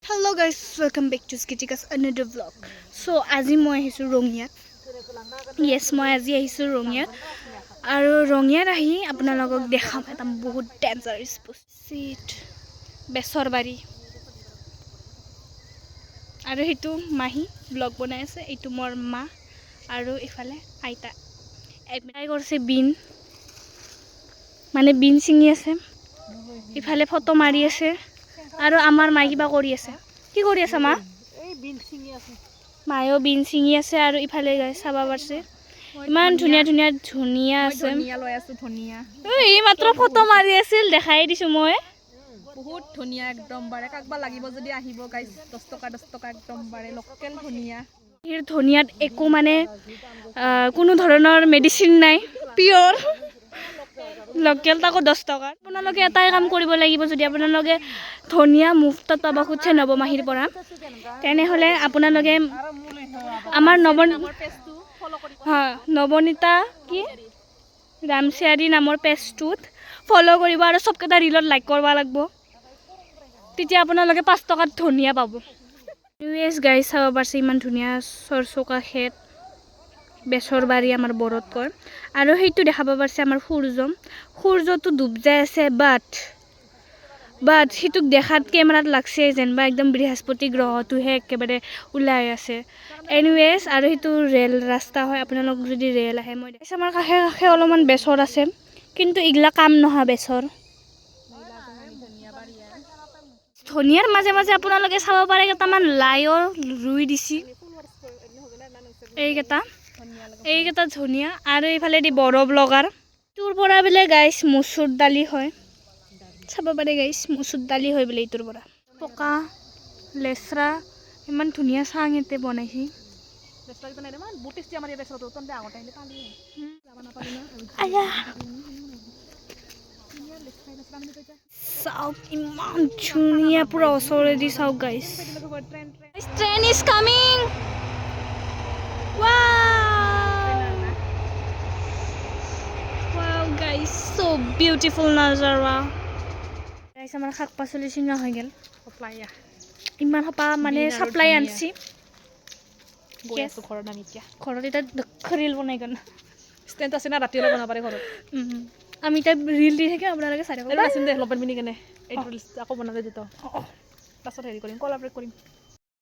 Hello guys, welcome back to Skitika's another vlog. So আজি মই আহিছো ৰঙিয়াত. Yes, মই আজি আহিছো ৰঙিয়াত. আৰু ৰঙিয়াত আহি আপোনালোকক দেখাম এটা বহুত ডেঞ্জাৰাছ সিট বেছৰবাৰী। আৰু হেতু মাহি ব্লগ বনাই আছে, এইটো মোৰ মা আৰু ইফালে আইতা। এডমিটাই কৰিছে বিন, মানে বিন ছিঙি আছে। ইফালে ফটো মাৰি আছে আৰু আমাৰ মাই কিবা কৰি আছে। কি কৰি আছে মা? এই বিন ছিঙি আছে। মায়ো বিন ছিঙি আছে আৰু ইফালে গাই চাবা পাৰছে। ইমান ধুনীয়া ধুনীয়া ধনিয়া আছে। ধনিয়া লৈ আছো ধনিয়া। এই মাত্ৰ ফটো মাৰি আছিল, দেখাই দিছো মই। বহুত ধনিয়া একদম বাৰে কাকবা লাগিব যদি আহিব গাইস। 10 টকা একদম বাৰে লোকেল ধনিয়া। এই ধনিয়াত একো মানে কোনো ধৰণৰ মেডিচিন নাই, পিওৰ লোকেল তাকো 10 টকা। আপোনালোকে এটাই কাম কৰিব লাগিব, যদি আপোনালোকে ধনিয়া মুফতত পাব খুজিছে নৱমাহিৰ পৰা, তেনেহ'লে আপোনালোকে আমাৰ নৱনীতা কি ৰামচিয়াৰী নামৰ পেজটোত ফলো কৰিব আৰু সবকেইটা ৰিলত লাইক কৰিব লাগিব। তেতিয়া আপোনালোকে 5 টকাত ধনিয়া পাব। ইউএছ গাই চাব পাৰছে ইমান ধুনীয়া চৰচকা খেত বেছৰবাৰী আমাৰ বৰত কয়। আৰু সেইটো দেখাব পাৰছে আমাৰ সূৰ্যটো ডুব যাই আছে, বাট সিটোক দেখাত কেমেৰাত লাগছে যেনবা একদম বৃহস্পতি গ্ৰহটোহে একেবাৰে ওলাই আছে। এনিৱেজ আৰু সেইটো ৰেল ৰাস্তা হয়, আপোনালোক যদি ৰেল আহে মই দেখাইছোঁ। আমাৰ কাষে কাষে অলপমান বেছৰ আছে, কিন্তু ইগলা কাম নহয় বেছৰ। ধনিয়াৰ মাজে মাজে আপোনালোকে চাব পাৰে কেইটামান লাইও ৰুই দিছি। এইকেইটা ধনিয়া আৰু এইফালে দি বৰফ লগাৰ তোৰ পৰা বোলে গাইছ মচুৰ দালি হয়। চাব পাৰে গাইছ মচুৰ দালি হয় বোলে এইটোৰ পৰা। পকা লেচৰা ইমান ধুনীয়া চাং এতে বনাইছি। চাওক ইমান ধুনীয়া, পুৰা ওচৰেদি চাওক গাইছ। Train is coming. Wow guys, so beautiful nazara. Guys, আমাৰ শাক পাচলি চিঙা হৈ গেল। ইমান হপা মানে সাপ্লাই আনছি। গৈ আছো ঘৰত আমি এতিয়া। ঘৰত এটা ৰিল বনাই গন ষ্টেণ্ড আছে না, ৰাতি অলপ বনাব পাৰে ঘৰত। আমি এতিয়া ৰিল দি থাকে, আপোনালোকে চাই থাকক। নাচিম দে লপেন পিনি কেনে এইটো আকৌ বনালে দিত পাছত হেৰি কৰিম, কলাবৰেট কৰিম।